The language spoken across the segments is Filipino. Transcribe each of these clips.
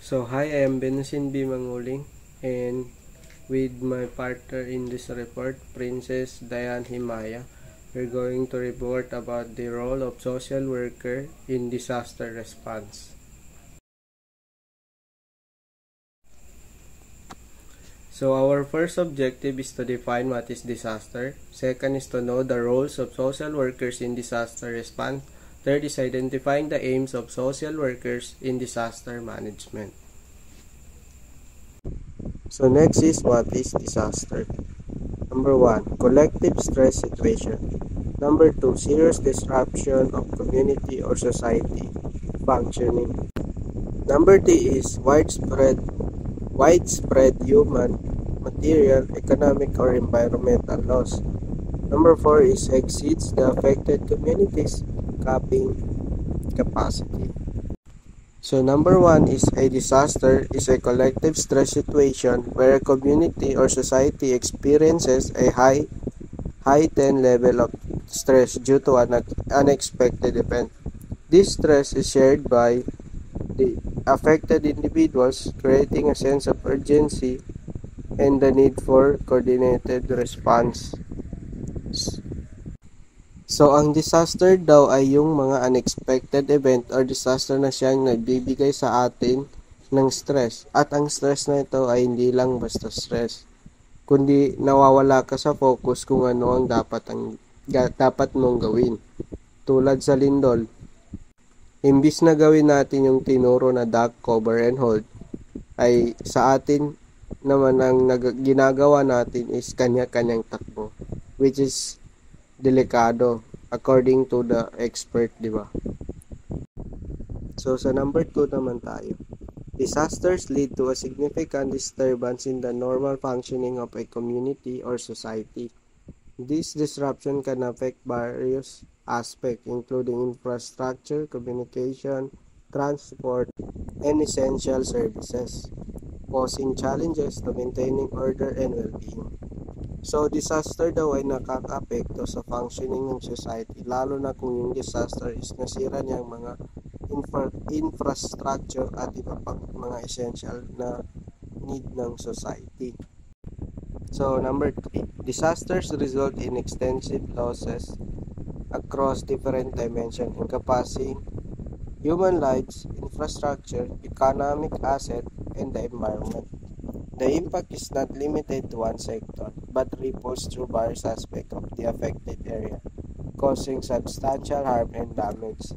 So hi, I am Benusin B. Manguling, and with my partner in this report, Princess Dayan Himaya, we're going to report about the role of social worker in disaster response. So our first objective is to define what is disaster. Second is to know the roles of social workers in disaster response. Third is identifying the aims of social workers in disaster management. So next is what is disaster. Number 1, collective stress situation. Number 2, serious disruption of community or society functioning. Number 3 is widespread human, material, economic, or environmental loss. Number 4 is exceeds the affected communities coping capacity. So number 1 is a disaster is a collective stress situation where a community or society experiences a heightened level of stress due to an unexpected event. This stress is shared by the affected individuals, creating a sense of urgency and the need for coordinated response. So, ang disaster daw ay yung mga unexpected event or disaster na siyang nagbibigay sa atin ng stress. At ang stress na ito ay hindi lang basta stress, kundi nawawala ka sa focus kung ano ang dapat mong gawin. Tulad sa lindol, imbis na gawin natin yung tinuro na duck, cover, and hold, ay sa atin naman ang ginagawa natin is kanya-kanyang takbo, which is delikado according to the expert, di ba? So sa number 2 naman tayo. Disasters lead to a significant disturbance in the normal functioning of a community or society. This disruption can affect various aspects including infrastructure, communication, transport, and essential services, posing challenges to maintaining order and well-being. So, disaster daw ay nakaka-apekto sa functioning ng society, lalo na kung yung disaster is nasira niya ang mga infrastructure at iba pang mga essential na need ng society. So, number 3, disasters result in extensive losses across different dimensions encompassing human lives, infrastructure, economic asset, and the environment. The impact is not limited to one sector, but ripples through various aspects of the affected area, causing substantial harm and damage.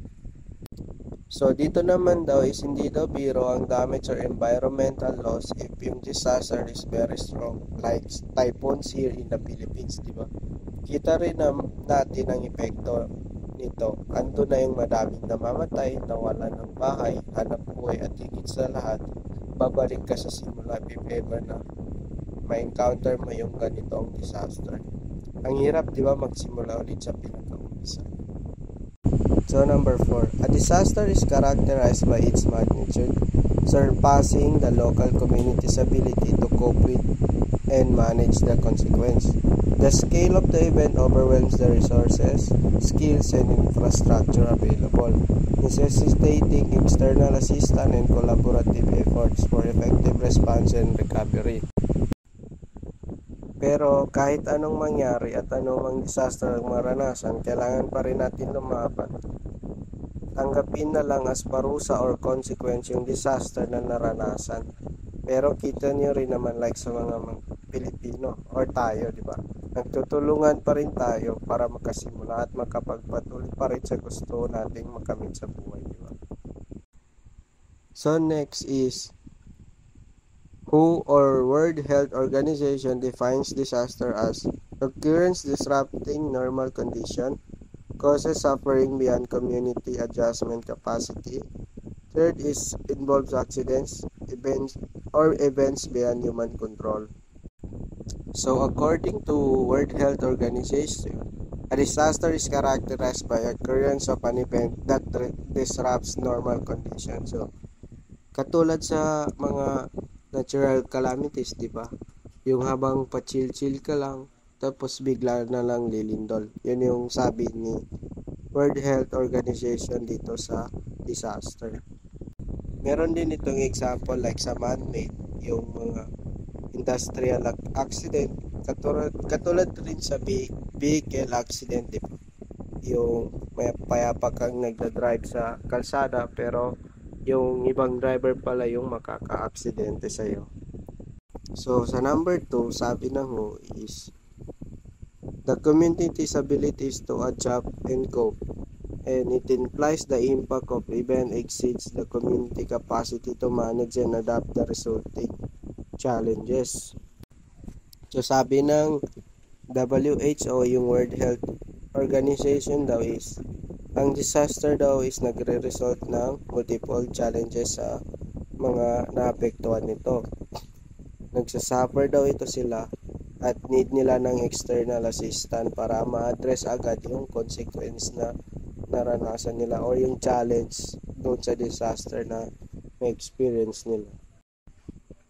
So, dito naman daw is hindi daw biro ang damage or environmental loss if yung disaster is very strong, like typhoons here in the Philippines, di ba? Kita rin natin ang epekto nito. Ando na yung madaming namamatay, nawalan ng bahay, hanap buhay, at higit sa lahat, babalik ka sa simula if ever na ma-encounter mo yung ganitong disaster. Ang hirap, di ba, magsimula ulit sa pinaka-umpisa. So, number 4. A disaster is characterized by its magnitude, surpassing the local community's ability to cope with and manage the consequence. The scale of the event overwhelms the resources, skills, and infrastructure available, necessitating external assistance and collaborative efforts for effective response and recovery. Pero kahit anong mangyari at anumang disaster ang maranasan, kailangan pa rin natin lumaban. Tanggapin na lang as parusa or consequence yung disaster na naranasan. Pero kita niyo rin naman like sa mga Pilipino or tayo, di ba? Nagtutulungan pa rin tayo para makasimula at makapagpatuloy pa rin sa gusto nating makamit sa buhay, di ba? So next is WHO or World Health Organization defines disaster as occurrence disrupting normal condition, causes suffering beyond community adjustment capacity. Third is involves accidents, events beyond human control. So according to World Health Organization, a disaster is characterized by occurrence of an event that disrupts normal conditions. So katulad sa mga natural calamities, di ba? Yung habang pa-chill-chill ka lang, tapos bigla na lang lilindol. Yun yung sabi ni World Health Organization dito sa disaster. Meron din itong example like sa man-made, yung mga industrial accident, katulad rin sa vehicle accident, di ba? Yung may payapa kang nagda-drive sa kalsada pero yung ibang driver pala yung makaka-aksidente sa'yo. So, sa number 2, sabi ng WHO is the community's abilities to adapt and cope, and it implies the impact of event exceeds the community capacity to manage and adapt the resulting challenges. So, sabi ng WHO, yung World Health Organization daw is, ang disaster daw is nagre-result ng multiple challenges sa mga naapektuhan nito. Nagsasuffer daw ito sila at need nila ng external assistance para ma-address agad yung consequence na naranasan nila or yung challenge doon sa disaster na na-experience nila.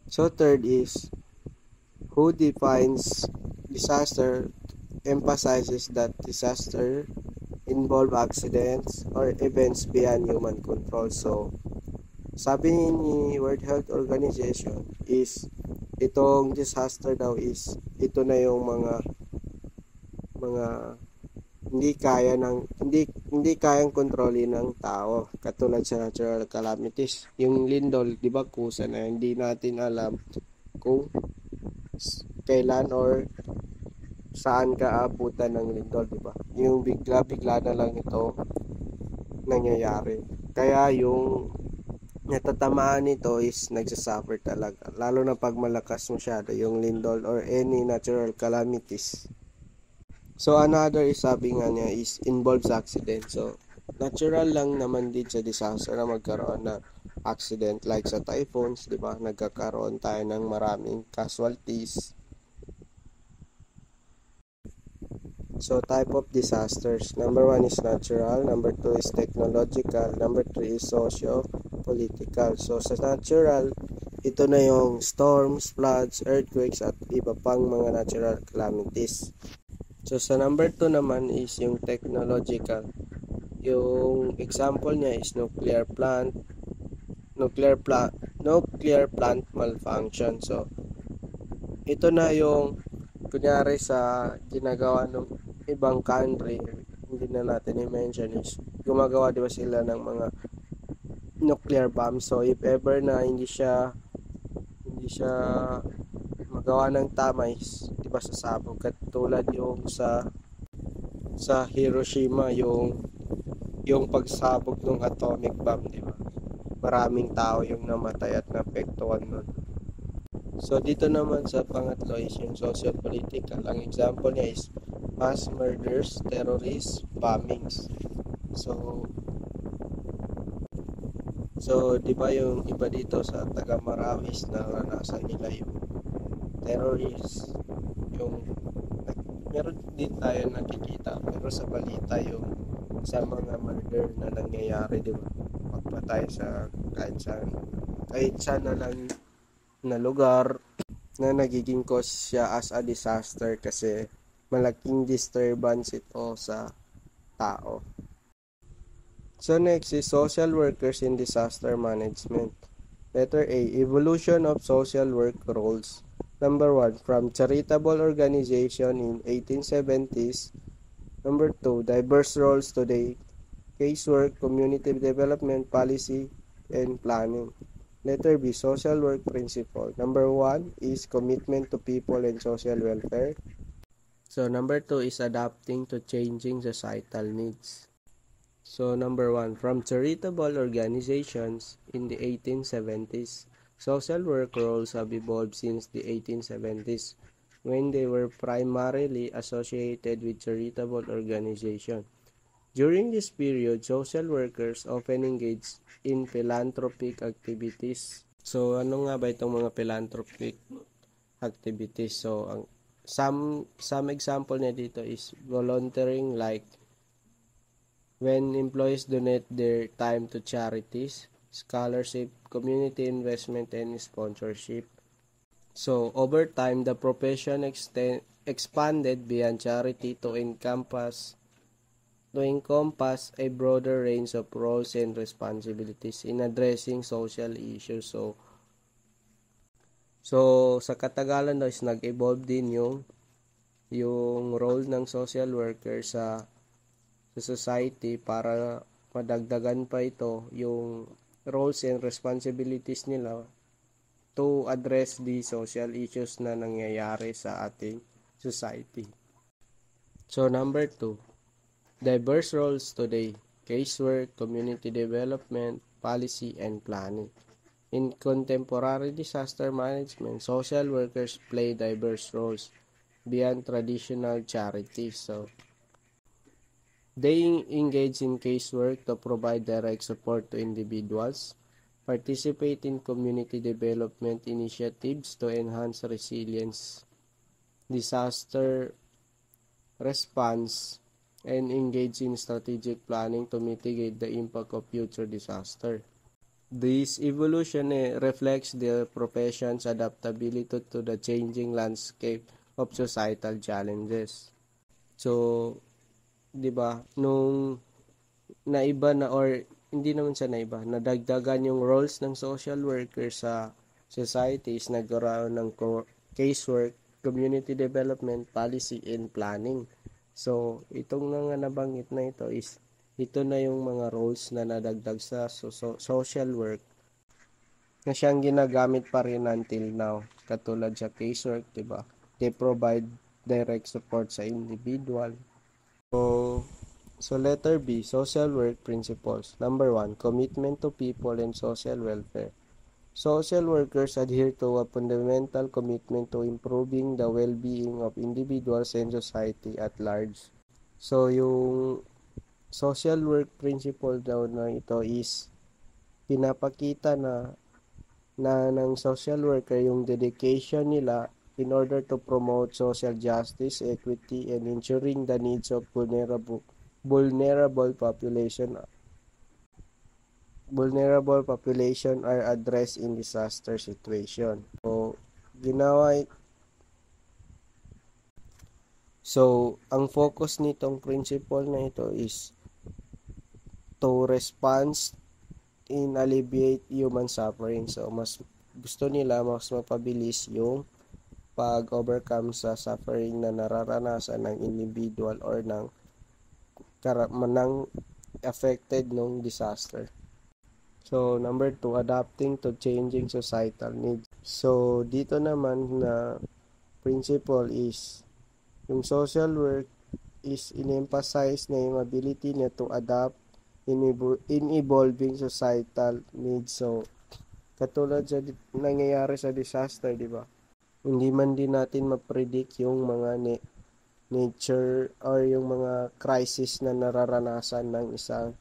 So third is, who defines disaster emphasizes that disaster involve accidents or events beyond human control. So, sabi ni World Health Organization is itong disaster daw is ito na yung mga hindi kayang kontrolin ng tao, katulad sa natural calamities. Yung lindol, 'di ba, kusa na hindi natin alam kung kailan or saan ka abutan ng lindol, 'di ba? Yung bigla-bigla na lang ito nangyayari. Kaya yung natatamaan nito is nagsasuffer talaga. Lalo na pag malakas masyado yung lindol or any natural calamities. So another is, sabi nga niya, is involves accident. So natural lang naman din sa disaster na magkaroon ng accident like sa typhoons, 'di ba? Nagkakaroon tayo ng maraming casualties. So type of disasters. Number 1 is natural, number 2 is technological, number 3 is socio-political. So sa natural, ito na yung storms, floods, earthquakes at iba pang mga natural calamities. So sa number 2 naman is yung technological. Yung example niya is nuclear plant malfunction. So ito na yung kunyari sa ginagawa ng ibang country, hindi na natin i-mention, is gumagawa, di ba, sila ng mga nuclear bomb. So if ever na hindi siya magawa ng tama is, di ba, sasabog, katulad yung sa Hiroshima, yung pagsabog ng atomic bomb, di ba? Maraming tao yung namatay at naapektuhan nun. So dito naman sa pangatlo is yung social political. Ang example niya is mass murders, terrorists, bombings. So di ba yung iba dito sa taga Marawis na naranasan nila yung terrorists, yung meron din tayo nakikita pero sa balita yung sa mga murder na nangyayari, di ba? Pagpatay sa kahit saan na lang na lugar, na nagiging cause siya as a disaster kasi malaking disturbance ito sa tao. So next is social workers in disaster management. Letter A, evolution of social work roles. Number 1, from charitable organization in 1870s. Number 2, diverse roles today. Casework, community development, policy, and planning. Letter B, social work principle. Number 1 is commitment to people and social welfare. So number 2 is adapting to changing societal needs. So number 1, from charitable organizations in the 1870s, social work roles have evolved since the 1870s when they were primarily associated with charitable organizations. During this period, social workers often engaged in philanthropic activities. So, ano nga ba itong mga philanthropic activities? So, some example niya dito is volunteering, like when employees donate their time to charities, scholarship, community investment, and sponsorship. So, over time, the profession expanded beyond charity to encompass to encompass a broader range of roles and responsibilities in addressing social issues. So sa katagalan daw is nag-evolve din yung role ng social worker sa society para madagdagan pa ito yung roles and responsibilities nila to address the social issues na nangyayari sa ating society. So number 2, diverse roles today: casework, community development, policy, and planning. In contemporary disaster management, social workers play diverse roles beyond traditional charities. So they engage in casework to provide direct support to individuals, participate in community development initiatives to enhance resilience, disaster response, and engage in strategic planning to mitigate the impact of future disaster. This evolution reflects the profession's adaptability to the changing landscape of societal challenges. So, 'di ba, nung naiba na, or hindi naman siya naiba, nadagdagan yung roles ng social worker sa societies, nagkaroon ng casework, community development, policy, and planning. So, itong mga nabanggit na ito na yung mga roles na nadagdag sa social work na siyang ginagamit pa rin until now. Katulad sa casework, 'di ba? They provide direct support sa individual. So, letter B, social work principles. Number 1, commitment to people and social welfare. Social workers adhere to a fundamental commitment to improving the well-being of individuals and society at large. So, yung social work principle daw na ito is pinapakita na ng social worker yung dedication nila in order to promote social justice, equity, and ensuring the needs of vulnerable population are addressed in disaster situation. So ang focus nitong principle na ito is to respond in alleviate human suffering. So mas gusto nila mas mapabilis yung pag-overcome sa suffering na nararanasan ng individual or ng affected ng disaster. So, number 2, adapting to changing societal needs. So, dito naman na principle is yung social work is in-emphasize na yung ability niya to adapt in evolving societal needs. So, katulad sa nangyayari sa disaster, di ba? Hindi man din natin ma-predict yung mga nature or yung mga crisis na nararanasan ng isang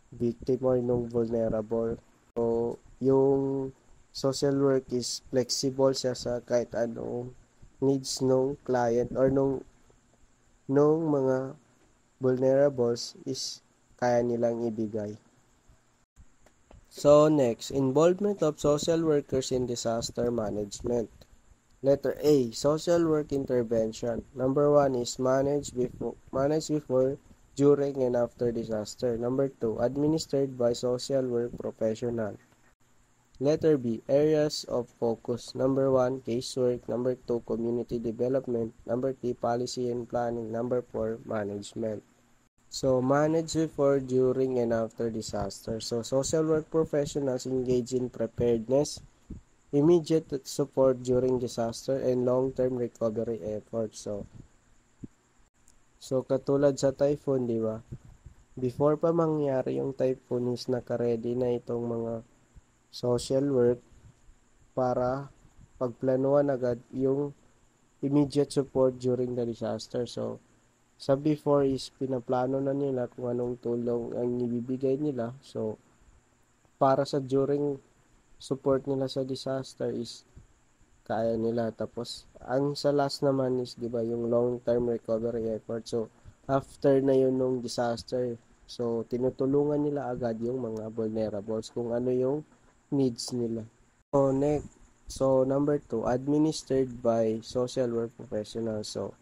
victim or nung vulnerable. So, yung social work is flexible siya sa kahit anong needs nung client or nung mga vulnerables is kaya nilang ibigay. So, next, involvement of social workers in disaster management. Letter A, social work intervention. Number 1 is manage before, during, and after disaster. Number 2, administered by social work professional. Letter B, areas of focus. Number 1, casework. Number 2, community development. Number 3, policy and planning. Number 4, management. So, manage before, during, and after disaster. So, social work professionals engage in preparedness, immediate support during disaster, and long-term recovery efforts. So katulad sa typhoon, di ba? Before pa mangyari yung typhoon is naka-ready na itong mga social work para pagplanuhan agad yung immediate support during the disaster. So, sa before is pinaplano na nila kung anong tulong ang ibibigay nila. So, para sa during support nila sa disaster is kaya nila. Tapos, ang sa last naman is, di ba, yung long-term recovery effort. So, after na yun nung disaster, so, tinutulungan nila agad yung mga vulnerables kung ano yung needs nila. So, next, number 2, administered by social work professionals. So,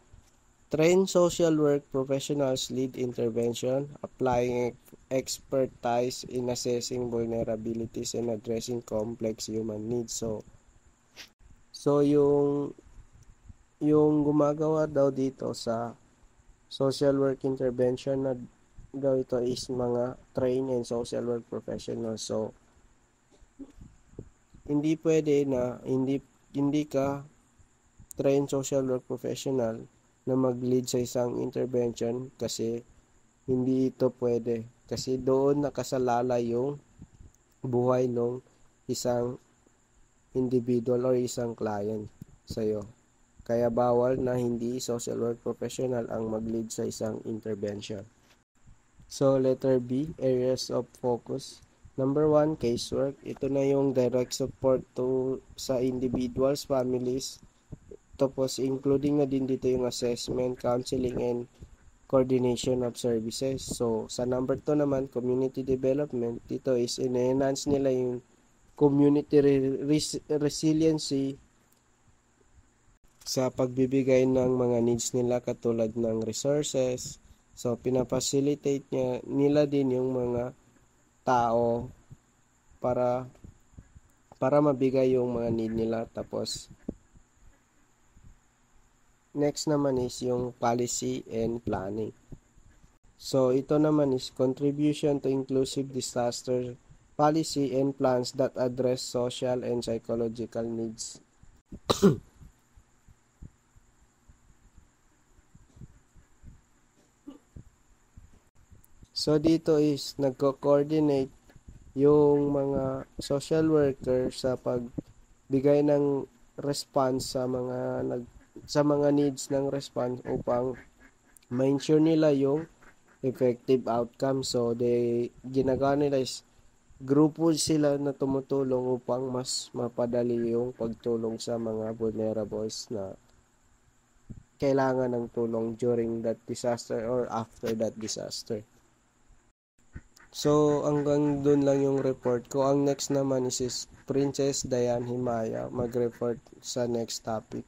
Trained social work professionals lead intervention, applying expertise in assessing vulnerabilities and addressing complex human needs. So yung gumagawa daw dito sa social work intervention na daw ito is mga trained and social work professionals. So hindi pwede na hindi ka trained social work professional na mag-lead sa isang intervention kasi hindi ito pwede. Kasi doon nakasalala yung buhay ng isang individual or isang client sa'yo. Kaya bawal na hindi social work professional ang mag-lead sa isang intervention. So, letter B, areas of focus. Number 1, casework. Ito na yung direct support sa individuals, families. Tapos, including na din dito yung assessment, counseling, and coordination of services. So, sa number 2 naman, community development. Dito is enhance nila yung community resiliency sa pagbibigay ng mga needs nila katulad ng resources. So, pinafacilitate nila din yung mga tao para mabigay yung mga need nila. Tapos, next naman is yung policy and planning. So, ito naman is contribution to inclusive disaster policy and plans that address social and psychological needs. So, dito is nagko-coordinate yung mga social worker sa pagbigay ng response sa mga needs ng response upang ma-ensure nila yung effective outcome. So, ginagawa nila is grupo sila na tumutulong upang mas mapadali yung pagtulong sa mga vulnerables na kailangan ng tulong during that disaster or after that disaster. So, hanggang dun lang yung report ko. Ang next naman is Princess Diane Himaya mag-report sa next topic.